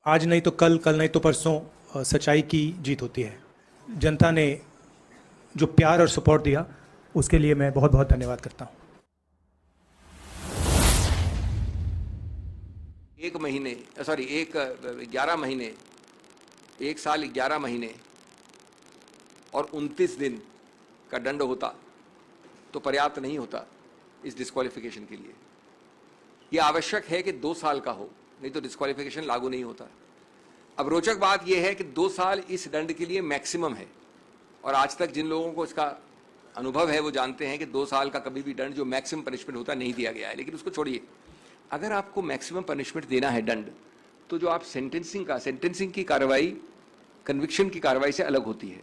आज नहीं तो कल, कल नहीं तो परसों सच्चाई की जीत होती है। जनता ने जो प्यार और सपोर्ट दिया उसके लिए मैं बहुत बहुत धन्यवाद करता हूँ। एक महीने, सॉरी, 11 महीने, 1 साल 11 महीने और 29 दिन का दंड होता तो पर्याप्त नहीं होता इस डिस्क्वालिफिकेशन के लिए। यह आवश्यक है कि 2 साल का हो, नहीं तो डिस्क्वालिफिकेशन लागू नहीं होता। अब रोचक बात यह है कि 2 साल इस दंड के लिए मैक्सिमम है, और आज तक जिन लोगों को इसका अनुभव है वो जानते हैं कि 2 साल का कभी भी दंड जो मैक्सिमम पनिशमेंट होता नहीं दिया गया है। लेकिन उसको छोड़िए, अगर आपको मैक्सिमम पनिशमेंट देना है दंड, तो जो आप सेंटेंसिंग की कार्रवाई कन्विक्शन की कार्रवाई से अलग होती है।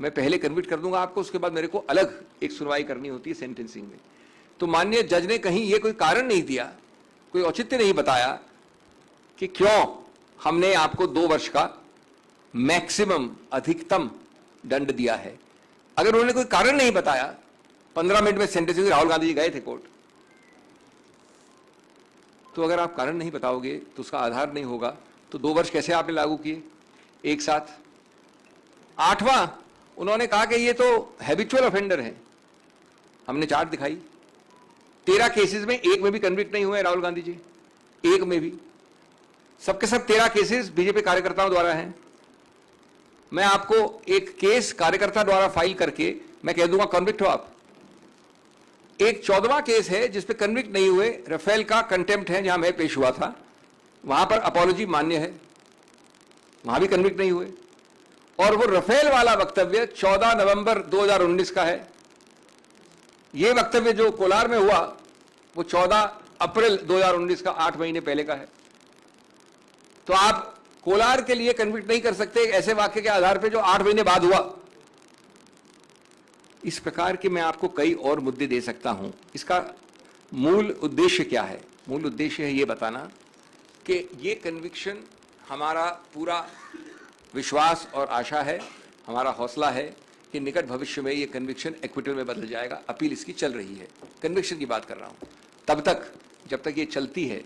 मैं पहले कन्विक्ट कर दूंगा आपको, उसके बाद मेरे को अलग एक सुनवाई करनी होती है सेंटेंसिंग में। तो माननीय जज ने कहीं ये कोई कारण नहीं दिया, कोई औचित्य नहीं बताया कि क्यों हमने आपको 2 वर्ष का मैक्सिमम अधिकतम दंड दिया है। अगर उन्होंने कोई कारण नहीं बताया, 15 मिनट में सेंटेंसिंग, राहुल गांधी जी गए थे कोर्ट, तो अगर आप कारण नहीं बताओगे तो उसका आधार नहीं होगा, तो 2 वर्ष कैसे आपने लागू किए एक साथ? 8वां, उन्होंने कहा कि ये तो हैबिचुअल ऑफेंडर है। हमने चार्ट दिखाई, 13 केसेस में एक में भी कन्विक्ट नहीं हुए राहुल गांधी जी, एक में भी। सबके सब 13 केसेस बीजेपी कार्यकर्ताओं द्वारा हैं। मैं आपको एक केस कार्यकर्ता द्वारा फाइल करके मैं कह दूंगा कन्विक्ट हो आप। एक 14वां केस है जिसपे कन्विक्ट नहीं हुए, राफेल का कंटेम्प्ट है, जहां मैं पेश हुआ था, वहां पर अपॉलॉजी मान्य है, वहां भी कन्विक्ट नहीं हुए। और वो राफेल वाला वक्तव्य 14 नवंबर 2019 का है। ये वक्तव्य जो कोलार में हुआ वो 14 अप्रैल 2019 का, 8 महीने पहले का है। तो आप कोलार के लिए कन्विक्ट नहीं कर सकते ऐसे वाक्य के आधार पर जो 8 महीने बाद हुआ। इस प्रकार के मैं आपको कई और मुद्दे दे सकता हूं। इसका मूल उद्देश्य क्या है? मूल उद्देश्य है ये बताना कि ये कन्विक्शन हमारा पूरा विश्वास और आशा है, हमारा हौसला है कि निकट भविष्य में ये कन्विक्शन एक्विटल में बदल जाएगा। अपील इसकी चल रही है, कन्विक्शन की बात कर रहा हूं। तब तक, जब तक ये चलती है,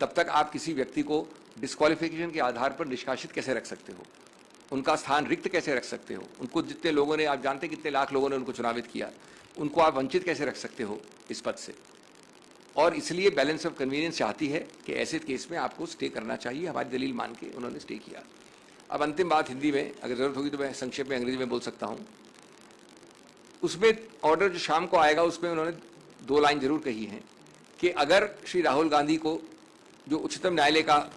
तब तक आप किसी व्यक्ति को डिस्क्वालिफिकेशन के आधार पर निष्कासित कैसे रख सकते हो, उनका स्थान रिक्त कैसे रख सकते हो, उनको जितने लोगों ने, आप जानते कितने लाख लोगों ने उनको चुनावित किया, उनको आप वंचित कैसे रख सकते हो इस पद से। और इसलिए बैलेंस ऑफ कन्वीनियंस चाहती है कि ऐसे केस में आपको स्टे करना चाहिए। हमारी दलील मान के उन्होंने स्टे किया। अब अंतिम बात हिंदी में, अगर जरूरत होगी तो मैं संक्षेप में अंग्रेजी में बोल सकता हूं। उसमें ऑर्डर जो शाम को आएगा उसमें उन्होंने 2 लाइन जरूर कही है कि अगर श्री राहुल गांधी को जो उच्चतम न्यायालय का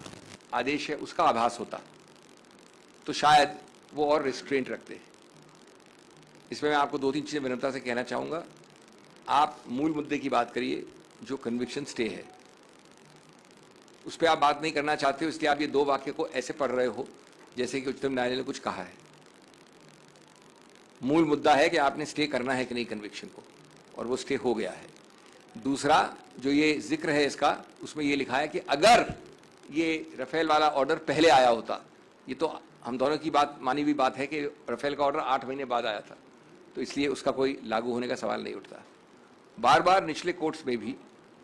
आदेश है उसका आभास होता तो शायद वो और रिस्ट्रेंट रखते। इसमें मैं आपको 2-3 चीजें विनम्रता से कहना चाहूंगा। आप मूल मुद्दे की बात करिए, जो कन्विक्शन स्टे है उस पर आप बात नहीं करना चाहते हो, इसलिए आप ये 2 वाक्य को ऐसे पढ़ रहे हो जैसे कि उच्चतम न्यायालय ने कुछ कहा है। मूल मुद्दा है कि आपने स्टे करना है कि नहीं कन्विक्शन को, और वो स्टे हो गया है। दूसरा जो ये जिक्र है इसका, उसमें ये लिखा है कि अगर ये राफेल वाला ऑर्डर पहले आया होता, ये तो हम दोनों की बात, मानी हुई बात है कि राफेल का ऑर्डर 8 महीने बाद आया था, तो इसलिए उसका कोई लागू होने का सवाल नहीं उठता। बार बार निचले कोर्ट्स में भी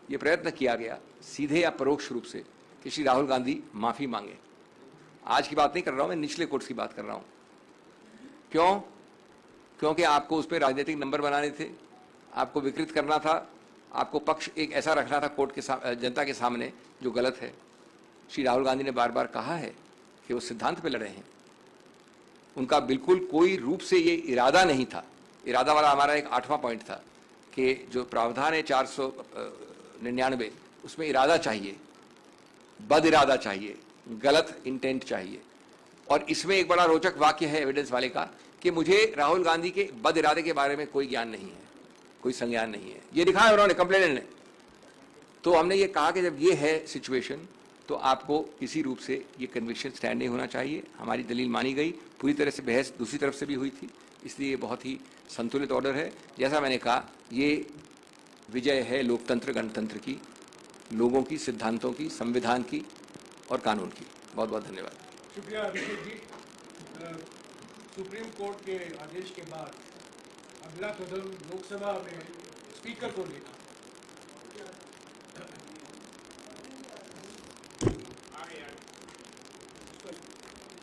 ये प्रयत्न किया गया, सीधे या परोक्ष रूप से, कि श्री राहुल गांधी माफी मांगे। आज की बात नहीं कर रहा हूं मैं, निचले कोर्ट्स की बात कर रहा हूं। क्यों? क्योंकि आपको उस पर राजनीतिक नंबर बनाने थे, आपको विकृत करना था, आपको पक्ष एक ऐसा रखना था कोर्ट के जनता के सामने जो गलत है। श्री राहुल गांधी ने बार बार कहा है कि वो सिद्धांत पे लड़े हैं, उनका बिल्कुल कोई रूप से ये इरादा नहीं था। इरादा वाला हमारा एक 8वां पॉइंट था कि जो प्रावधान है 499, उसमें इरादा चाहिए, बद इरादा चाहिए, गलत इंटेंट चाहिए। और इसमें एक बड़ा रोचक वाक्य है एविडेंस वाले का कि मुझे राहुल गांधी के बद इरादे के बारे में कोई ज्ञान नहीं है, कोई संज्ञान नहीं है, ये लिखा है उन्होंने, कंप्लेनेंट ने। तो हमने ये कहा कि जब ये है सिचुएशन तो आपको किसी रूप से ये कन्विक्शन स्टैंड नहीं होना चाहिए। हमारी दलील मानी गई, पूरी तरह से बहस दूसरी तरफ से भी हुई थी, इसलिए ये बहुत ही संतुलित ऑर्डर है। जैसा मैंने कहा, ये विजय है लोकतंत्र, गणतंत्र की, लोगों की, सिद्धांतों की, संविधान की और कानून की। बहुत बहुत धन्यवाद। शुक्रिया अभिषेक जी। सुप्रीम कोर्ट के आदेश के बाद अगला कदम लोकसभा में स्पीकर को लेना।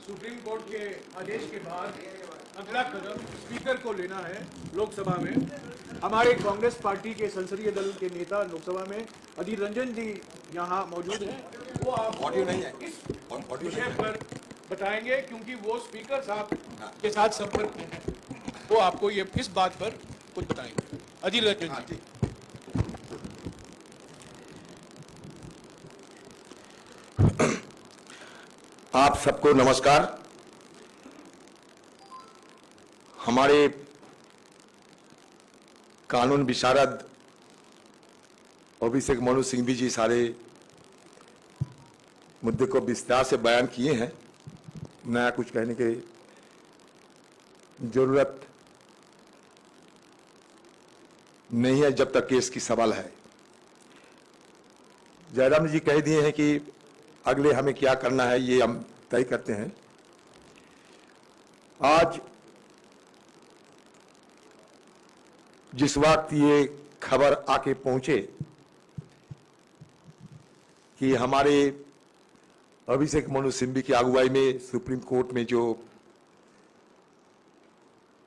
सुप्रीम कोर्ट के आदेश के बाद अगला कदम स्पीकर को लेना है लोकसभा में। हमारे कांग्रेस पार्टी के संसदीय दल के नेता लोकसभा में अधीर रंजन जी यहाँ मौजूद हैं। वो आप ऑडियो नहीं है, इस ऑडियो विषय नहीं है। पर बताएंगे, क्योंकि वो स्पीकर साहब के साथ संपर्क में हैं। वो आपको ये इस बात पर कुछ बताएंगे। अधीर रंजन हाँ जी। जी। आप सबको नमस्कार। हमारे कानून विशारद अभिषेक मनु सिंघवी जी सारे मुद्दे को विस्तार से बयान किए हैं। नया कुछ कहने की जरूरत नहीं है जब तक केस की सवाल है। जयराम जी कह दिए हैं कि अगले हमें क्या करना है ये हम तय करते हैं। आज जिस वक्त ये खबर आके पहुंचे कि हमारे अभिषेक मनु सिंघवी की अगुवाई में सुप्रीम कोर्ट में जो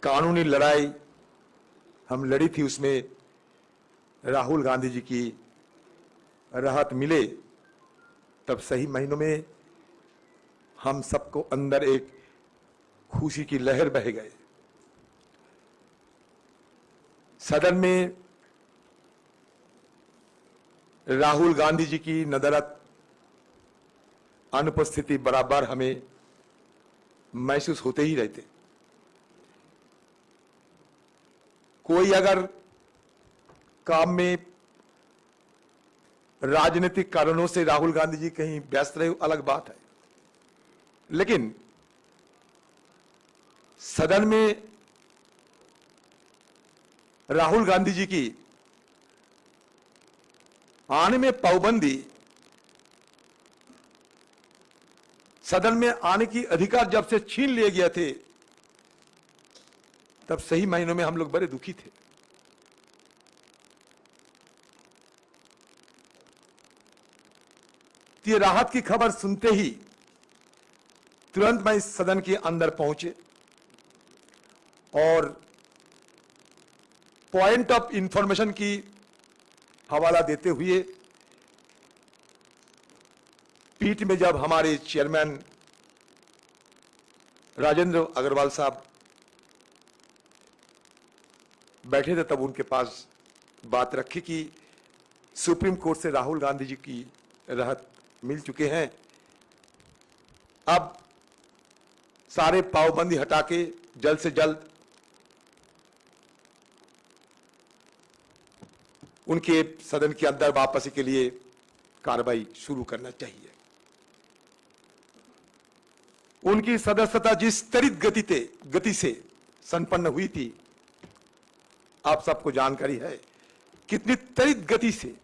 कानूनी लड़ाई हम लड़ी थी उसमें राहुल गांधी जी की राहत मिले, तब सही महीनों में हम सबको अंदर एक खुशी की लहर बह गए। सदन में राहुल गांधी जी की नदारद अनुपस्थिति बराबर हमें महसूस होते ही रहते। कोई अगर काम में राजनीतिक कारणों से राहुल गांधी जी कहीं व्यस्त रहे अलग बात है, लेकिन सदन में राहुल गांधी जी की आने में पाबंदी, सदन में आने की अधिकार जब से छीन लिए गए थे तब सही महीनों में हम लोग बड़े दुखी थे। ये राहत की खबर सुनते ही तुरंत मैं इस सदन के अंदर पहुंचे और पॉइंट ऑफ इंफॉर्मेशन की हवाला देते हुए पीठ में जब हमारे चेयरमैन राजेंद्र अग्रवाल साहब बैठे थे तब उनके पास बात रखी कि सुप्रीम कोर्ट से राहुल गांधी जी की राहत मिल चुके हैं। अब सारे पाबंदी हटा के जल्द से जल्द उनके सदन के अंदर वापसी के लिए कार्रवाई शुरू करना चाहिए। उनकी सदस्यता जिस त्वरित गति से संपन्न हुई थी, आप सबको जानकारी है कितनी त्वरित गति से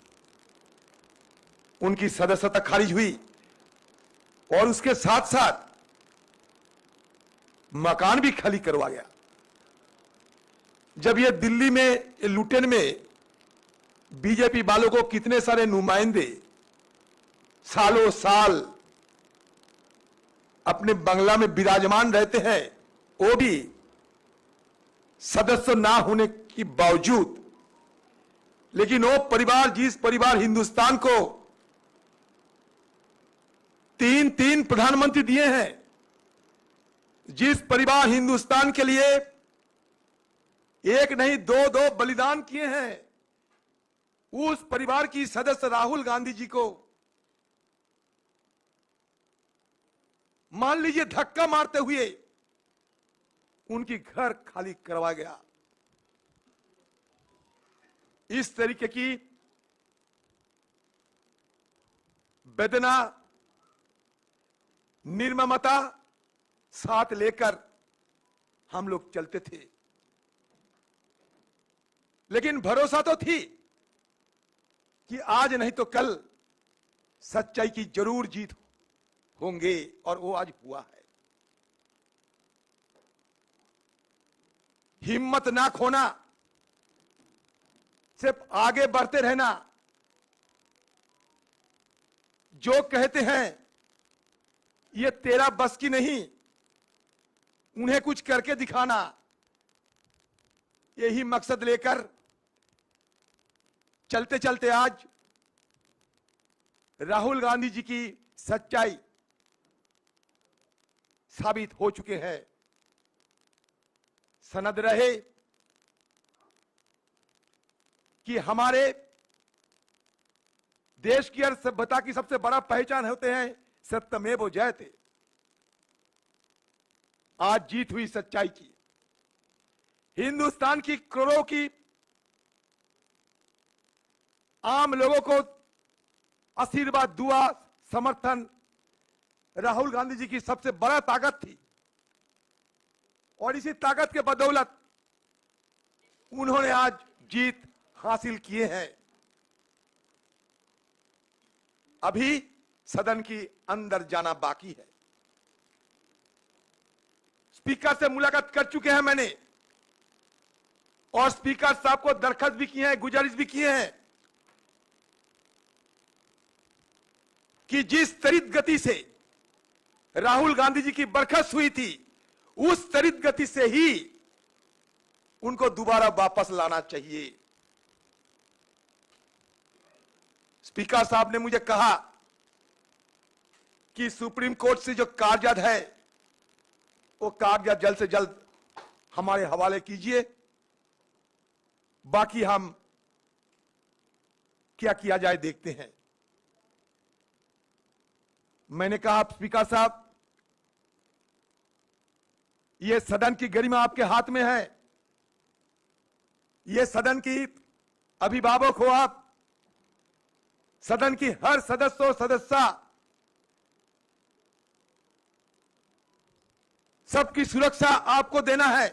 उनकी सदस्यता खारिज हुई और उसके साथ साथ मकान भी खाली करवा गया। जब ये दिल्ली में लुटेन में बीजेपी वालों को कितने सारे नुमाइंदे सालों साल अपने बंगला में विराजमान रहते हैं, वो भी सदस्य ना होने के बावजूद, लेकिन वो परिवार जिस परिवार हिंदुस्तान को तीन प्रधानमंत्री दिए हैं, जिस परिवार हिंदुस्तान के लिए एक नहीं दो बलिदान किए हैं, उस परिवार की सदस्य राहुल गांधी जी को मान लीजिए धक्का मारते हुए उनकी घर खाली करवा गया। इस तरीके की वेदना, निर्ममता साथ लेकर हम लोग चलते थे, लेकिन भरोसा तो थी कि आज नहीं तो कल सच्चाई की जरूर जीत होंगे, और वो आज हुआ है। हिम्मत ना खोना, सिर्फ आगे बढ़ते रहना। जो कहते हैं ये तेरा बस की नहीं, उन्हें कुछ करके दिखाना, यही मकसद लेकर चलते चलते आज राहुल गांधी जी की सच्चाई साबित हो चुके हैं। सनद रहे कि हमारे देश की और सभ्यता की सबसे बड़ा पहचान होते हैं सत्यमेव जयते। आज जीत हुई सच्चाई की, हिंदुस्तान की करोड़ों की आम लोगों को आशीर्वाद, दुआ, समर्थन राहुल गांधी जी की सबसे बड़ा ताकत थी और इसी ताकत के बदौलत उन्होंने आज जीत हासिल किए हैं। अभी सदन की अंदर जाना बाकी है। स्पीकर से मुलाकात कर चुके हैं मैंने और स्पीकर साहब को दरखास्त भी किए हैं, गुजारिश भी किए हैं कि जिस त्वरित गति से राहुल गांधी जी की बर्खास्त हुई थी, उस त्वरित गति से ही उनको दोबारा वापस लाना चाहिए। स्पीकर साहब ने मुझे कहा कि सुप्रीम कोर्ट से जो कागजात है वो कागजात जल्द से जल्द हमारे हवाले कीजिए, बाकी हम क्या किया जाए देखते हैं। मैंने कहा स्पीकर साहब, यह सदन की गरिमा आपके हाथ में है, यह सदन की अभिभावक हो आप, सदन की हर सदस्य और सदस्या सबकी सुरक्षा आपको देना है।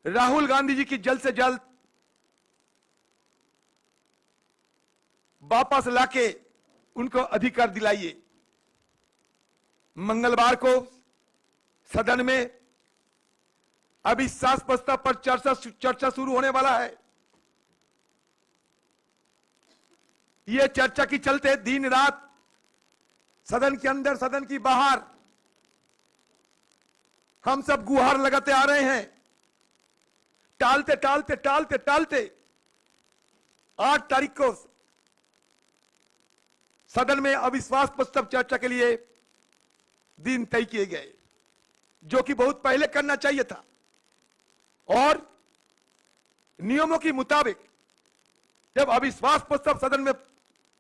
राहुल गांधी जी की जल्द से जल्द वापस लाके उनको अधिकार दिलाइए। मंगलवार को सदन में अविश्वास प्रस्ताव पर चर्चा शुरू होने वाला है। यह चर्चा के चलते दिन रात सदन के अंदर, सदन की बाहर हम सब गुहार लगाते आ रहे हैं। टालते टालते टालते टालते 8 तारीख को सदन में अविश्वास प्रस्ताव चर्चा के लिए दिन तय किए गए, जो कि बहुत पहले करना चाहिए था। और नियमों के मुताबिक जब अविश्वास प्रस्ताव सदन में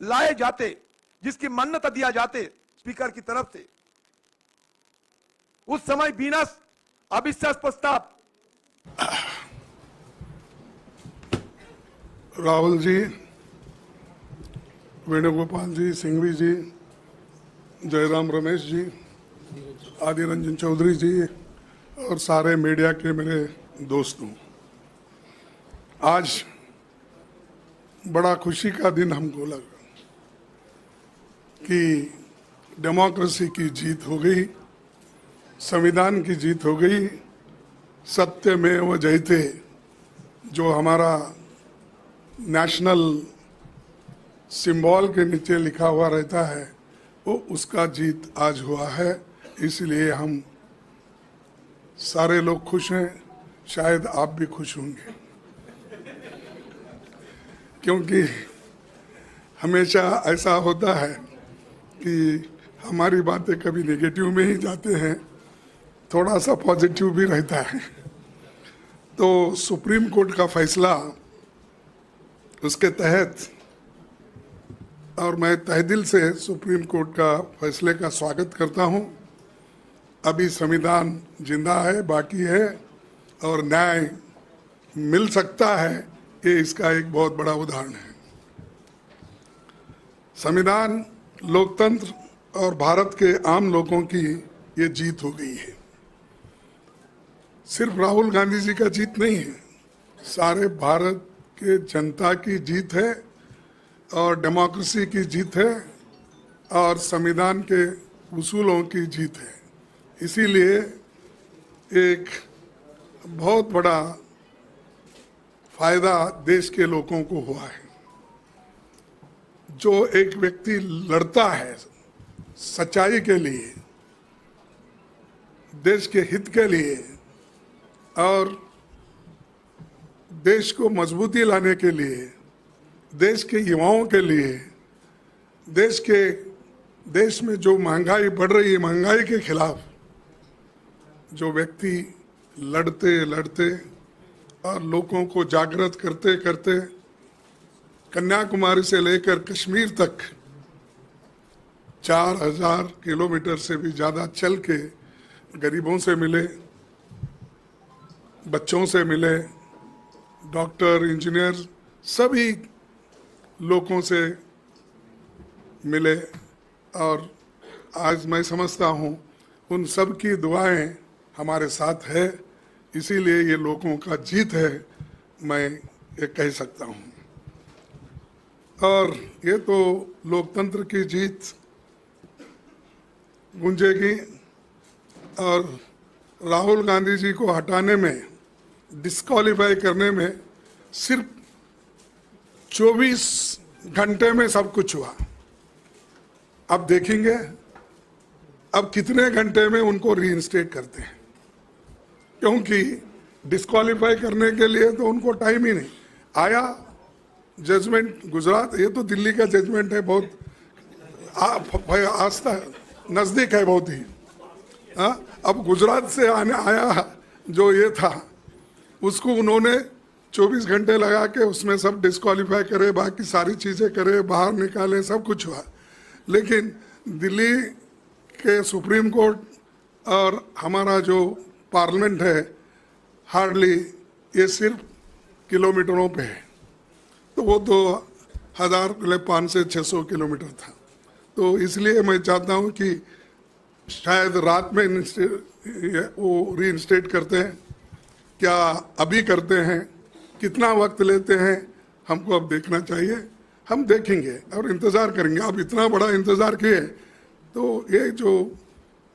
लाए जाते, जिसकी मान्यता दिया जाते स्पीकर की तरफ से, उस समय बिना अविश्वास प्रस्ताव राहुल जी, वेणुगोपाल जी, सिंघवी जी, जयराम रमेश जी, आदि रंजन चौधरी जी और सारे मीडिया के मेरे दोस्तों, आज बड़ा खुशी का दिन हमको लगा कि डेमोक्रेसी की जीत हो गई, संविधान की जीत हो गई। सत्यमेव जयते जो हमारा नेशनल सिंबल के नीचे लिखा हुआ रहता है, वो उसका जीत आज हुआ है। इसलिए हम सारे लोग खुश हैं, शायद आप भी खुश होंगे, क्योंकि हमेशा ऐसा होता है कि हमारी बातें कभी नेगेटिव में ही जाते हैं, थोड़ा सा पॉजिटिव भी रहता है। तो सुप्रीम कोर्ट का फैसला, उसके तहत, और मैं तहे दिल से सुप्रीम कोर्ट का फैसले का स्वागत करता हूं। अभी संविधान जिंदा है, बाकी है और न्याय मिल सकता है, ये इसका एक बहुत बड़ा उदाहरण है। संविधान, लोकतंत्र और भारत के आम लोगों की ये जीत हो गई है। सिर्फ राहुल गांधी जी का जीत नहीं है, सारे भारत के जनता की जीत है और डेमोक्रेसी की जीत है और संविधान के उसूलों की जीत है। इसीलिए एक बहुत बड़ा फायदा देश के लोगों को हुआ है। जो एक व्यक्ति लड़ता है सच्चाई के लिए, देश के हित के लिए और देश को मजबूती लाने के लिए, देश के युवाओं के लिए, देश में जो महंगाई बढ़ रही है, महंगाई के खिलाफ जो व्यक्ति लड़ते और लोगों को जागृत करते करते कन्याकुमारी से लेकर कश्मीर तक 4000 किलोमीटर से भी ज़्यादा चल के गरीबों से मिले, बच्चों से मिले, डॉक्टर, इंजीनियर, सभी लोगों से मिले। और आज मैं समझता हूँ उन सब की दुआएं हमारे साथ है, इसीलिए ये लोगों का जीत है, मैं ये कह सकता हूँ। और ये तो लोकतंत्र की जीत गूंजेगी। और राहुल गांधी जी को हटाने में, डिस्क्वालीफाई करने में सिर्फ 24 घंटे में सब कुछ हुआ। अब देखेंगे अब कितने घंटे में उनको रीइंस्टेट करते हैं, क्योंकि डिस्क्वालीफाई करने के लिए तो उनको टाइम ही नहीं आया। जजमेंट गुजरात, ये तो दिल्ली का जजमेंट है, बहुत आस्था नज़दीक है बहुत ही। अब गुजरात से आया जो ये था, उसको उन्होंने 24 घंटे लगा के उसमें सब डिस्क्वालीफाई करे, बाकी सारी चीज़ें करे, बाहर निकाले, सब कुछ हुआ। लेकिन दिल्ली के सुप्रीम कोर्ट और हमारा जो पार्लियामेंट है, हार्डली ये सिर्फ किलोमीटरों पे है, तो वो तो 1500 से 600 किलोमीटर था। तो इसलिए मैं चाहता हूँ कि शायद रात में वो रीइंस्टेट करते हैं, क्या अभी करते हैं, कितना वक्त लेते हैं, हमको अब देखना चाहिए। हम देखेंगे और इंतज़ार करेंगे। अब इतना बड़ा इंतज़ार किए तो ये जो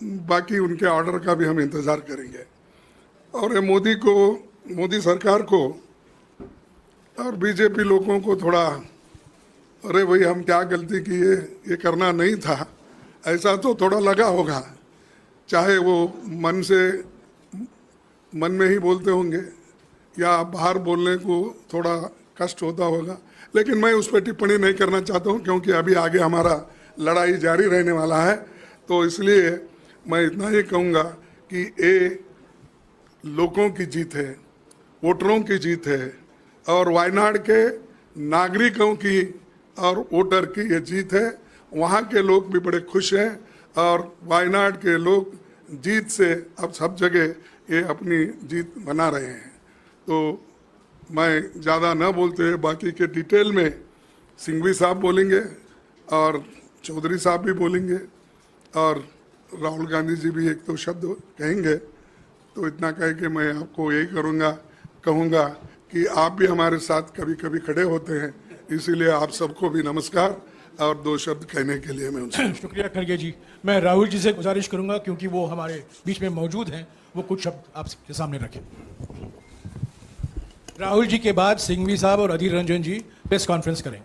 बाकी उनके ऑर्डर का भी हम इंतज़ार करेंगे। और ये मोदी सरकार को और बीजेपी लोगों को थोड़ा, अरे भाई हम क्या गलती की, ये करना नहीं था, ऐसा तो थोड़ा लगा होगा। चाहे वो मन में ही बोलते होंगे या बाहर बोलने को थोड़ा कष्ट होता होगा, लेकिन मैं उस पर टिप्पणी नहीं करना चाहता हूँ, क्योंकि अभी आगे हमारा लड़ाई जारी रहने वाला है। तो इसलिए मैं इतना ही कहूँगा कि ये लोगों की जीत है, वोटरों की जीत है, और वायनाड के नागरिकों की और वोटर की ये जीत है। वहाँ के लोग भी बड़े खुश हैं और वायनाड के लोग जीत से अब सब जगह ये अपनी जीत बना रहे हैं। तो मैं ज़्यादा न बोलते हुए बाकी के डिटेल में सिंघवी साहब बोलेंगे और चौधरी साहब भी बोलेंगे और राहुल गांधी जी भी एक दो शब्द कहेंगे। तो इतना कह के मैं आपको यही कहूँगा कि आप भी हमारे साथ कभी कभी खड़े होते हैं, इसीलिए आप सबको भी नमस्कार और दो शब्द कहने के लिए मैं उनसे शुक्रिया खड़गे जी। मैं राहुल जी से गुजारिश करूंगा, क्योंकि वो हमारे बीच में मौजूद हैं, वो कुछ शब्द आपके सामने रखें। राहुल जी के बाद सिंघवी साहब और अधीर रंजन जी प्रेस कॉन्फ्रेंस करें।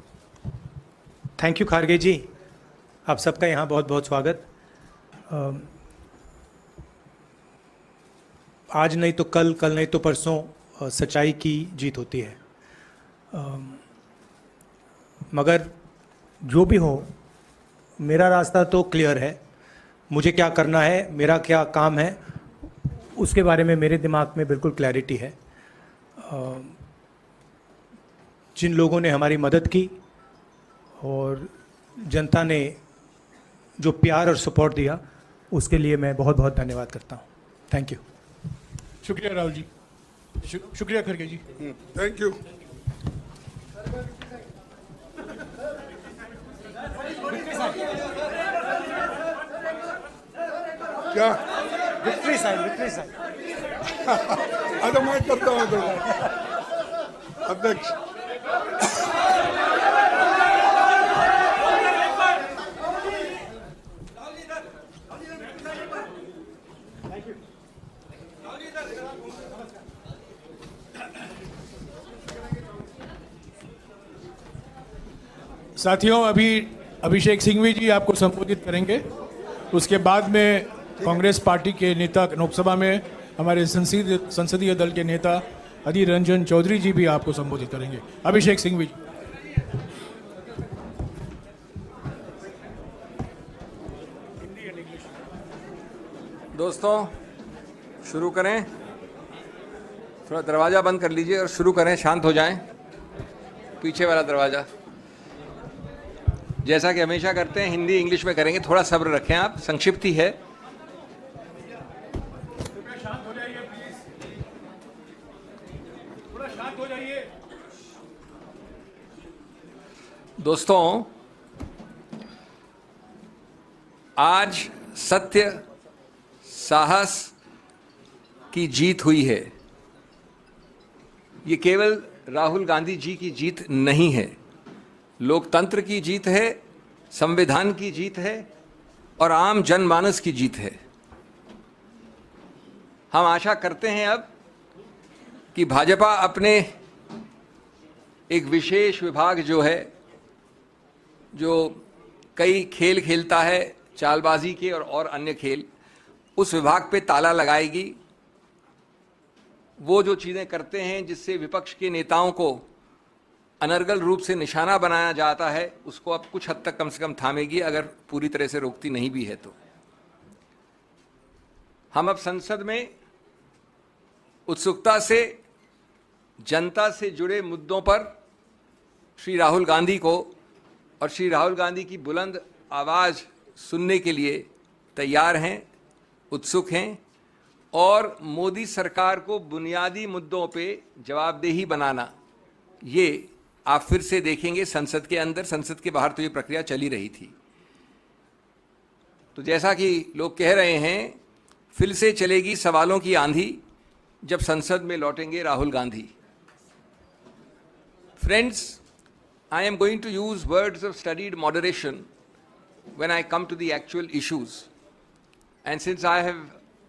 थैंक यू खारगे जी, आप सबका यहाँ बहुत बहुत स्वागत। आज नहीं तो कल, कल नहीं तो परसों सच्चाई की जीत होती है। मगर जो भी हो, मेरा रास्ता तो क्लियर है। मुझे क्या करना है, मेरा क्या काम है, उसके बारे में मेरे दिमाग में बिल्कुल क्लैरिटी है। जिन लोगों ने हमारी मदद की और जनता ने जो प्यार और सपोर्ट दिया, उसके लिए मैं बहुत बहुत धन्यवाद करता हूँ। Thank you. शुक्रिया राहुल जी, शुक्रिया खड़गे जी। Thank you. क्या विक्ट्री साइन अच्छा मैं करता हूँ तो अध्यक्ष। साथियों, अभी अभिषेक सिंघवी जी आपको संबोधित करेंगे। उसके बाद में कांग्रेस पार्टी के नेता लोकसभा में हमारे संसदीय दल के नेता अधीर रंजन चौधरी जी भी आपको संबोधित करेंगे। अभिषेक सिंघवी जी। दोस्तों शुरू करें, थोड़ा दरवाज़ा बंद कर लीजिए और शुरू करें। शांत हो जाएं, पीछे वाला दरवाज़ा। जैसा कि हमेशा करते हैं हिंदी इंग्लिश में करेंगे, थोड़ा सब्र रखें आप, संक्षिप्त ही है। शांत हो जाइए प्लीज, थोड़ा शांत हो जाइए। दोस्तों आज सत्य साहस की जीत हुई है। ये केवल राहुल गांधी जी की जीत नहीं है, लोकतंत्र की जीत है, संविधान की जीत है और आम जनमानस की जीत है। हम आशा करते हैं अब कि भाजपा अपने एक विशेष विभाग जो है, जो कई खेल खेलता है, चालबाजी के और अन्य खेल, उस विभाग पे ताला लगाएगी। वो जो चीज़ें करते हैं जिससे विपक्ष के नेताओं को अनर्गल रूप से निशाना बनाया जाता है, उसको अब कुछ हद तक कम से कम थामेगी, अगर पूरी तरह से रोकती नहीं भी है तो। हम अब संसद में उत्सुकता से जनता से जुड़े मुद्दों पर श्री राहुल गांधी को और श्री राहुल गांधी की बुलंद आवाज़ सुनने के लिए तैयार हैं, उत्सुक हैं और मोदी सरकार को बुनियादी मुद्दों पे जवाबदेही बनाना, ये आप फिर से देखेंगे संसद के अंदर। संसद के बाहर तो ये प्रक्रिया चली रही थी। तो जैसा कि लोग कह रहे हैं, फिर से चलेगी सवालों की आंधी जब संसद में लौटेंगे Rahul Gandhi. Friends, I am going to use words of studied moderation when I come to the actual issues. And since I have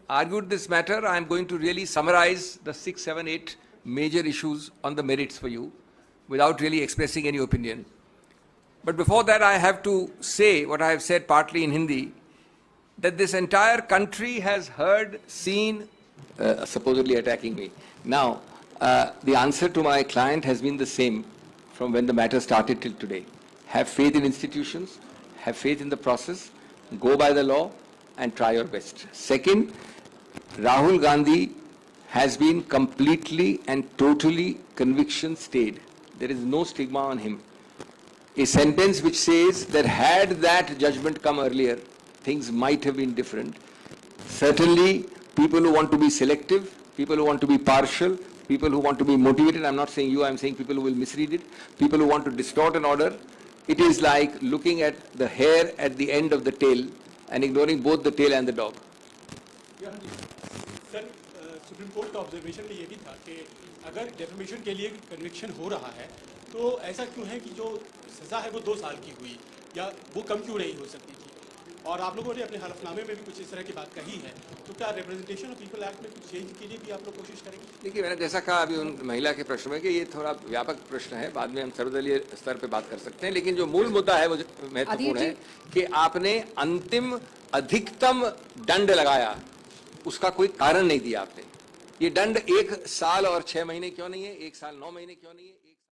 argued this matter, I am going to really summarize the 6, 7, 8 major issues on the merits for you without really expressing any opinion. But before that, I have to say what I have said partly in Hindi, that this entire country has heard, seen, supposedly attacking me. Now, the answer to my client has been the same from when the matter started till today. Have faith in institutions, have faith in the process, go by the law and try your best. Second, Rahul Gandhi has been completely and totally conviction stayed. There is no stigma on him. A sentence which says that had that judgment come earlier, things might have been different. Certainly, people who want to be selective, people who want to be partial, people who want to be motivated, I'm not saying you, I'm saying people who will misread it, people who want to distort an order, it is like looking at the hair at the end of the tail and ignoring both the tail and the dog. Sir, supreme court का observation में ये भी था कि अगर defamation के लिए conviction हो रहा है तो ऐसा क्यों है कि जो सज़ा है वो 2 साल की हुई, या वो कम क्यों नहीं हो सकती थी? और आप लोगों ने अपने हलफनामे में भी कुछ इस तरह की बात कही है, तो क्या रिप्रेजेंटेशन ऑफ पीपल एक्ट में कुछ चेंज के लिए भी आप लोग कोशिश करेंगे? देखिए, मैंने जैसा कहा अभी उन महिला के प्रश्न में कि ये थोड़ा व्यापक प्रश्न है, बाद में हम सर्वदलीय स्तर पे बात कर सकते हैं, लेकिन जो मूल मुद्दा है वो महत्वपूर्ण है कि आपने अंतिम अधिकतम दंड लगाया, उसका कोई कारण नहीं दिया आपने। ये दंड 1 साल और 6 महीने क्यों नहीं है, 1 साल 9 महीने क्यों नहीं है?